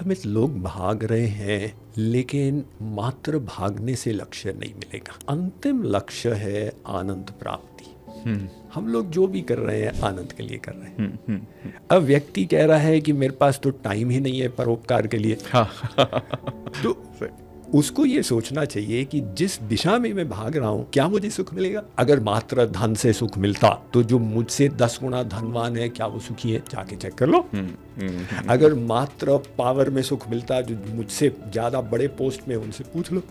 में लोग भाग रहे हैं, लेकिन मात्र भागने से लक्ष्य नहीं मिलेगा। अंतिम लक्ष्य है आनंद प्राप्ति। हम लोग जो भी कर रहे हैं आनंद के लिए कर रहे हैं। अब व्यक्ति कह रहा है कि मेरे पास तो टाइम ही नहीं है परोपकार के लिए। तो उसको ये सोचना चाहिए कि जिस दिशा में मैं भाग रहा हूँ क्या मुझे सुख मिलेगा। अगर मात्र धन से सुख मिलता तो जो मुझसे 10 गुना धनवान है क्या वो सुखी है, जाके चेक कर लो। अगर मात्र पावर में सुख मिलता, जो मुझसे ज़्यादा बड़े पोस्ट में उनसे पूछ लो।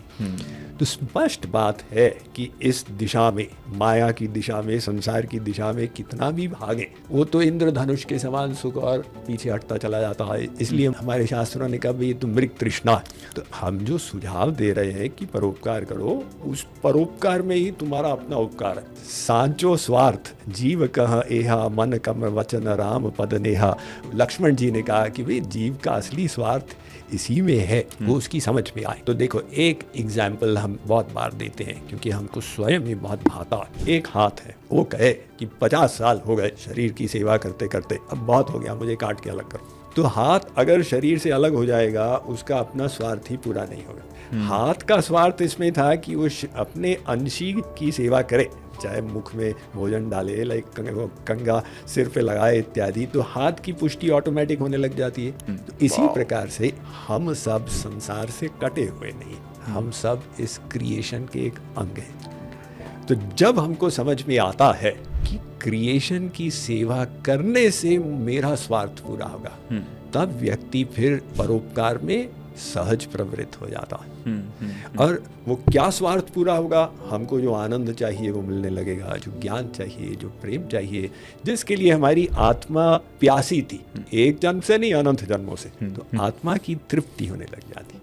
तो स्पष्ट बात है कि इस दिशा में, माया की दिशा में, संसार की दिशा में कितना भी भागे वो तो इंद्रधनुष के समान सुख और पीछे हटता चला जाता है। इसलिए हमारे शास्त्रों ने कहा ये तो मृग तृष्णा है। तो हम जो सुझाव दे रहे हैं कि परोपकार करो, उस परोपकार में ही तुम्हारा अपना उपकार है। सांचो स्वार्थ जीव कह एहा मन कम वचन राम पद नेहा। लक्ष्मण जी ने कहा कि भाई जीव का असली स्वार्थ इसी में है, वो उसकी समझ में आए। तो देखो एक एग्जाम्पल हम बहुत बार देते हैं क्योंकि हमको स्वयं ही बहुत भाता है। एक हाथ है, वो कहे कि 50 साल हो गए शरीर की सेवा करते करते, अब बहुत हो गया, मुझे काट के अलग करो। तो हाथ अगर शरीर से अलग हो जाएगा, उसका अपना स्वार्थ ही पूरा नहीं होगा। हाथ का स्वार्थ इसमें था कि वो अपने अंशी की सेवा करे, चाहे मुख में भोजन डाले, लाइक कंगा सिर पे लगाए इत्यादि, तो हाथ की पुष्टि ऑटोमेटिक होने लग जाती है। तो इसी प्रकार से हम सब संसार से कटे हुए नहीं, हम सब इस क्रिएशन के एक अंग हैं। तो जब हमको समझ में आता है कि क्रिएशन की सेवा करने से मेरा स्वार्थ पूरा होगा, तब व्यक्ति फिर परोपकार में सहज प्रवृत्त हो जाता है। और वो क्या स्वार्थ पूरा होगा, हमको जो आनंद चाहिए वो मिलने लगेगा, जो ज्ञान चाहिए, जो प्रेम चाहिए, जिसके लिए हमारी आत्मा प्यासी थी, एक जन्म से नहीं अनंत जन्मों से, तो आत्मा की तृप्ति होने लग जाती।